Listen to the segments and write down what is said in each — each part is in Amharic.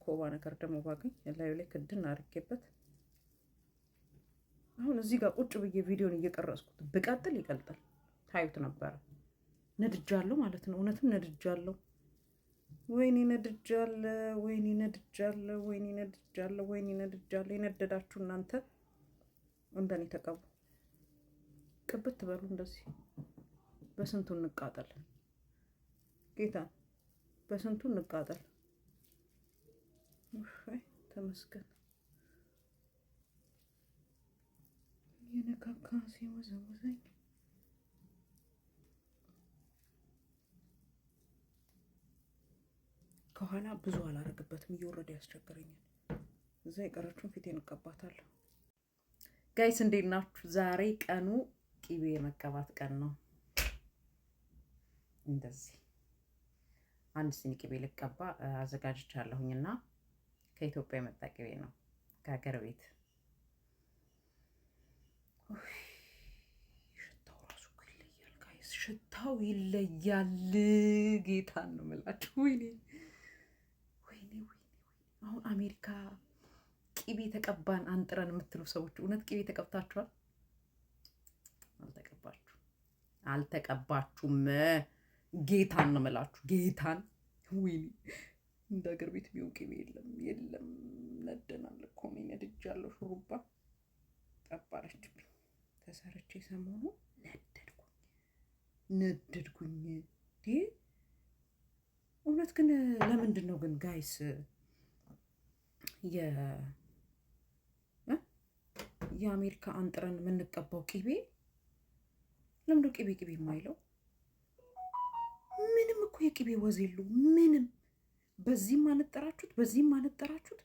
ኮባ ነገር ደግሞ ባገኝ ላዩ ላይ ክድን አድርጌበት አሁን እዚህ ጋር ቁጭ ብዬ ቪዲዮን እየቀረጽኩት ብቀጥል ይቀልጣል። ታዩት ነበረ። ነድጃለሁ ማለት ነው። እውነትም ነድጃለሁ። ወይኔ ነድጃለሁ፣ ወይኔ ነድጃለሁ፣ ወይኔ ነድጃለሁ፣ ወይኔ ነድጃለሁ። የነደዳችሁ እናንተ እንደኔ ተቀቡ። ቅብት በሉ እንደዚህ። በስንቱ እንቃጠል ጌታ፣ በስንቱ እንቃጠል። ተመስገን። የነካካ ሲወዘወዘኝ ከኋላ ብዙ አላረግበትም፣ እየወረደ ያስቸግረኛል። እዛ የቀረችውን ፊቴን እቀባታለሁ። ጋይስ እንዴት ናችሁ? ዛሬ ቀኑ ቂቤ የመቀባት ቀን ነው። እንደዚህ አንድ ሲኒ ቂቤ ልቀባ አዘጋጅቻለሁኝና ከኢትዮጵያ የመጣ ቂቤ ነው፣ ከሀገር ቤት። ሽታው ራሱ ይለያል ጋይስ፣ ሽታው ይለያል። ጌታን ነው የምላችሁ። ወይኔ ወይኔ ወይኔ! አሁን አሜሪካ ቂቤ ተቀባን አንጥረን የምትሉ ሰዎች እውነት ቂቤ ተቀብታችኋል? አልተቀባችሁም። ጌታን ነው የምላችሁ፣ ጌታን። ወይኔ እንደ ሀገር ቤት ቢሆን ቂቤ የለም። ነደናል እኮ ነው። ነድጃለሁ። ሹሩባ ጠባለችብኝ። ተሰርቼ ሰሞኑ ነደድኩኝ። እውነት ግን ለምንድን ነው ግን ጋይስ የአሜሪካ አንጥረን የምንቀባው ቂቤ ለምንድን ቂቤ የማይለው? ምንም እኮ የቂቤ ወዝ የለው ምንም። በዚህም አነጠራችሁት በዚህም አነጠራችሁት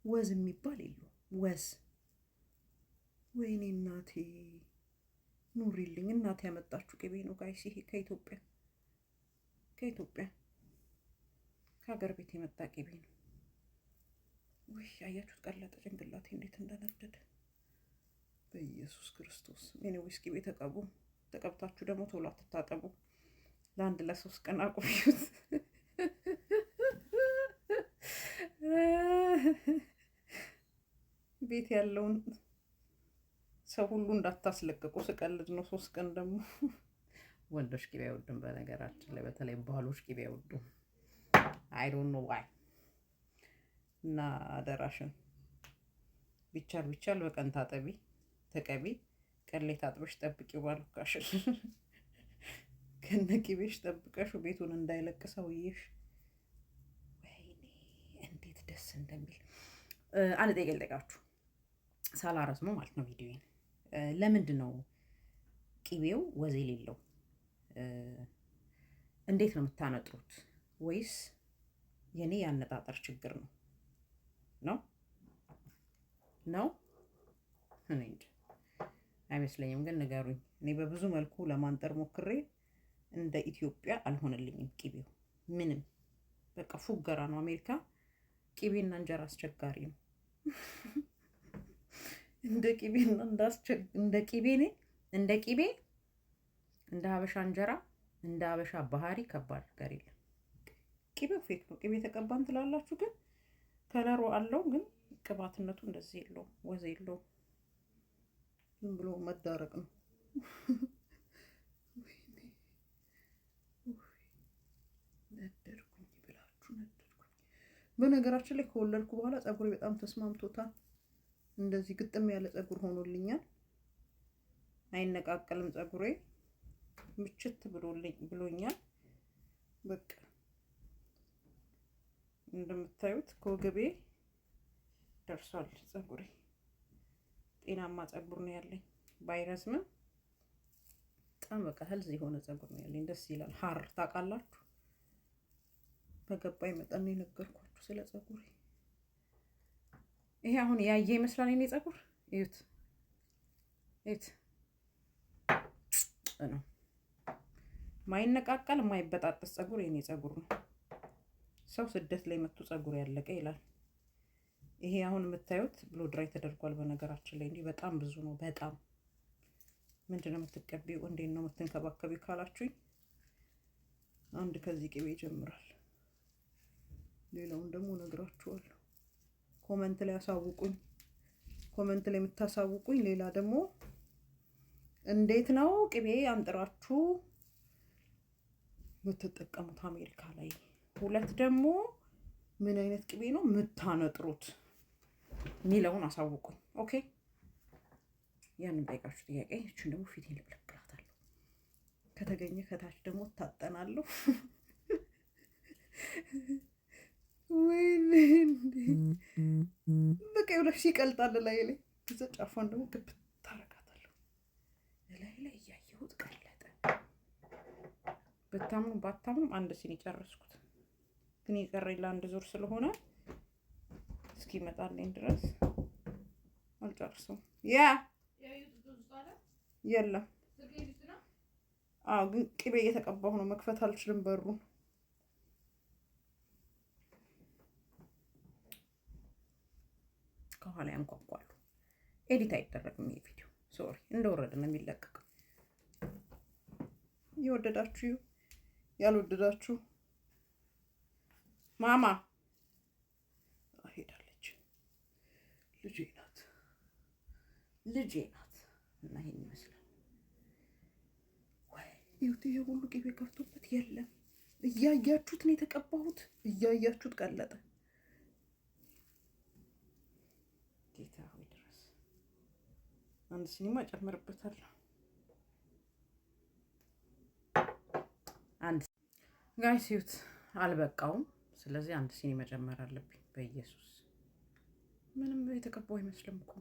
ወዝ የሚባል የለው ወዝ። ወይኔ እናቴ ኑሪልኝ። እናቴ ያመጣችሁ ቂቤ ነው ጋይስ። ይሄ ከኢትዮጵያ ከሀገር ቤት የመጣ ቂቤ ነው። ውይ አያችሁት? ቀለጠ ጭንቅላቴ እንዴት እንደነደደ በኢየሱስ ክርስቶስ። ኤኒዌይስ ቂቤ ተቀቡ። ተቀብታችሁ ደግሞ ቶሎ አትታጠቡ። ለአንድ ለ3 ቀን አቆዩት። ቤት ያለውን ሰው ሁሉ እንዳታስለቅቁ። ስቀልድ ነው። 3 ቀን ደግሞ ወንዶች ቂቤ አይወዱም። በነገራችን ላይ በተለይ ባሎች ቂቤ አይወዱም። አይ ዶንት ኖ ዋይ። እና አደራሽን ቢቻል በቀን ተቀቢ። ቀን ላይ ታጥበሽ ጠብቂው ባልካሽል ከነ ቂቤሽ ጠብቀሽ ቤቱን እንዳይለቅ ሰውዬሽ። ወይኔ እንዴት ደስ እንደሚል። አንድ ጥያቄ ልጠይቃችሁ ሳላረዝመው ማለት ነው ቪዲዮዬን። ለምንድን ነው ቂቤው ወዝ የሌለው? እንዴት ነው የምታነጥሩት? ወይስ የኔ ያነጣጠር ችግር ነው? እኔ እንጃ አይመስለኝም፣ ግን ንገሩኝ። እኔ በብዙ መልኩ ለማንጠር ሞክሬ እንደ ኢትዮጵያ አልሆነልኝም ቂቤው። ምንም በቃ ፉገራ ነው። አሜሪካ ቂቤና እንጀራ አስቸጋሪ ነው። እንደ ቂቤ እንደ ሀበሻ እንጀራ እንደ ሀበሻ ባህሪ ከባድ ነገር የለም። ቂቤው ፌክ ነው። ቂቤ ተቀባን ትላላችሁ፣ ግን ከለሩ አለው፣ ግን ቅባትነቱ እንደዚህ የለውም፣ ወዝ የለውም። ዝም ብሎ መዳረቅ ነው። ነደድኩኝ ብላችሁ ነደድኩኝ። በነገራችን ላይ ከወለድኩ በኋላ ፀጉሬ በጣም ተስማምቶታል። እንደዚህ ግጥም ያለ ፀጉር ሆኖልኛል። አይነቃቀልም ፀጉሬ፣ ምችት ብሎኛል። በቃ እንደምታዩት ከወገቤ ደርሷል ፀጉሬ። ጤናማ ፀጉር ነው ያለኝ፣ ባይረዝምም በጣም በቃ ህልዝ የሆነ ፀጉር ነው ያለኝ። ደስ ይላል። ሀር ታውቃላችሁ? በገባኝ መጠን ነው የነገርኳችሁ ስለ ፀጉሬ። ይሄ አሁን ያየ ይመስላል የኔ ፀጉር። እዩት ነው ማይነቃቀል ማይበጣጠስ ፀጉር የኔ ፀጉር ነው። ሰው ስደት ላይ መጥቶ ፀጉር ያለቀ ይላል። ይሄ አሁን የምታዩት ብሎ ድራይ ተደርጓል። በነገራችን ላይ እንዲህ በጣም ብዙ ነው። በጣም ምንድነው የምትቀቢው? እንዴት ነው የምትንከባከቢው ካላችሁኝ፣ አንድ ከዚህ ቅቤ ይጀምራል። ሌላውን ደግሞ እነግራችኋለሁ። ኮመንት ላይ አሳውቁኝ። ኮመንት ላይ የምታሳውቁኝ ሌላ ደግሞ እንዴት ነው ቅቤ አንጥራችሁ የምትጠቀሙት አሜሪካ ላይ? ሁለት ደግሞ ምን አይነት ቅቤ ነው የምታነጥሩት የሚለውን አሳውቁኝ። ኦኬ፣ ያንን ጠይቃችሁ ጥያቄ። እችን ደግሞ ፊቴን ልብለብላታለሁ። ከተገኘ ከታች ደግሞ ታጠናለሁ። ወይኔ በቃ ይኸውልሽ ይቀልጣል ላይ ላይ ከዛ ጫፏን ደግሞ ግብት ታረጋታለሁ። ላይ ላይ እያየሁት ቀለጠ። ብታምኑ ባታምኑ አንድ ሲኒ ጨረስኩት። ግን የቀረኝ ለአንድ ዙር ስለሆነ እስኪመጣልኝ ድረስ አልጨርሰውም። የለም። አዎ፣ ግን ቅቤ እየተቀባሁ ነው። መክፈት አልችልም በሩን። ከኋላ ያንኳኳሉ። ኤዲት አይደረግም ይሄ ቪዲዮ። ሶሪ፣ እንደወረደ ነው የሚለቀቀው። የወደዳችሁ ያልወደዳችሁ ማማ ሄዳለች። ልጄ ናት እና ይሄን ይመስላል። ወይ ይሁት ይሄ ሁሉ ቅቤ ከፍቶበት የለም። እያያችሁት ነው የተቀባሁት። እያያችሁት ቀለጠ። ጌታ ሆይ ድረስ አንድ ሲኒማ ጨምርበታለሁ። አንድ ጋይስ ይሁት አልበቃውም። ስለዚህ አንድ ሲኒ መጨመር አለብኝ። በኢየሱስ ምንም የተቀባው አይመስልም እኮ።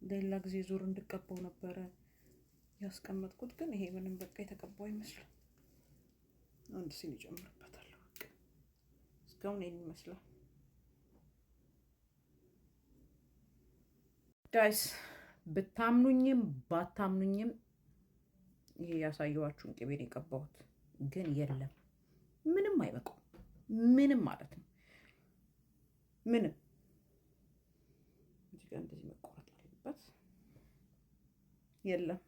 ሌላ ጊዜ ዙር እንድቀባው ነበረ ያስቀመጥኩት፣ ግን ይሄ ምንም በቃ የተቀባው አይመስልም። አንድ ሲኒ ጨምርበታለሁ። እስካሁን ይሄን ይመስላል ጋይስ። ብታምኑኝም ባታምኑኝም ይሄ ያሳየኋችሁን ቅቤ ነው የቀባሁት፣ ግን የለም ምንም አይበቃው። ምንም ማለት ነው ምንም። እዚህ ጋር እንደዚህ መቆረጥ አለበት። የለም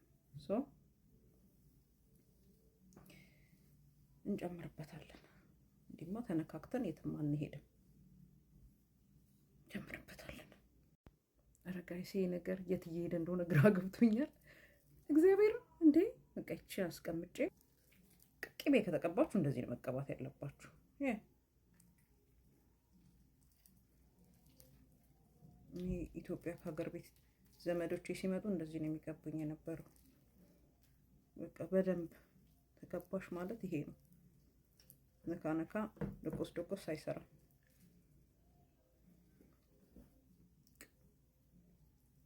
እንጨምርበታለን። እንዲማ ተነካክተን የትም አንሄድም። እንጨምርበታለን። ኧረ ጋይስ ይሄ ነገር የት እየሄደ እንደሆነ ግራ ገብቶኛል። እግዚአብሔር እንዴ! በቃ ይቺ አስቀምጬ ቅቤ ከተቀባችሁ እንደዚህ ነው መቀባት ያለባችሁ። እኔ ኢትዮጵያ ከሀገር ቤት ዘመዶቼ ሲመጡ እንደዚህ ነው የሚቀቡኝ የነበረው። በቃ በደንብ ተቀባሽ ማለት ይሄ ነው። ነካ ነካ ደቆስ አይሰራም።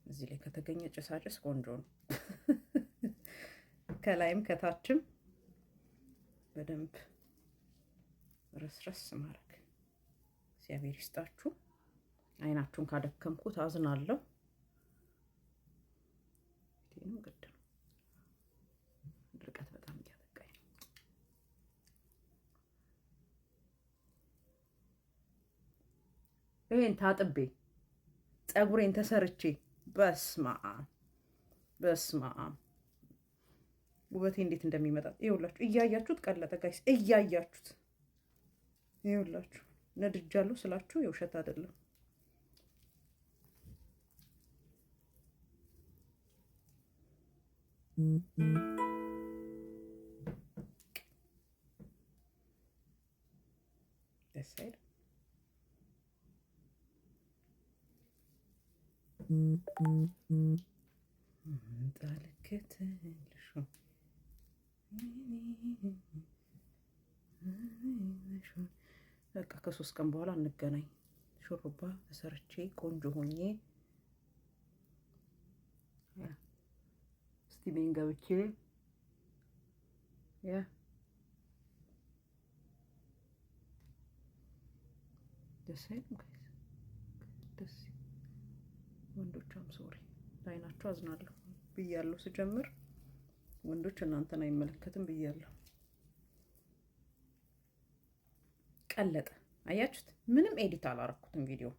እዚህ ላይ ከተገኘ ጭሳጭስ ቆንጆ ነው። ከላይም ከታችም በደንብ ረስረስ ማድረግ። እግዚአብሔር ይስጣችሁ። አይናችሁን ካደከምኩት አዝናለሁ። ይሄንም ግድ ነው። ድርቀት በጣም እያጠቃኝ ነው። ይሄን ታጥቤ ፀጉሬን ተሰርቼ በስመ አብ ውበቴ እንዴት እንደሚመጣ ይኸውላችሁ። እያያችሁት ቀለጠ ጋይስ፣ እያያችሁት ይኸውላችሁ። ነድጃለሁ ስላችሁ የውሸት አይደለም። ደስ አይልም? ጣልከትልሹ በቃ ከ3 ቀን በኋላ እንገናኝ። ሹሩባ ተሰርቼ ቆንጆ ሆኜ ስቲሜን ገብቼ ደስ አይልም? ደስ ወንዶቿም ሶሪ ላይናችሁ አዝናለሁ ብያለሁ ስጀምር። ወንዶች እናንተን አይመለከትም ብያለሁ። ቀለጠ። አያችሁት? ምንም ኤዲት አላረኩትም ቪዲዮ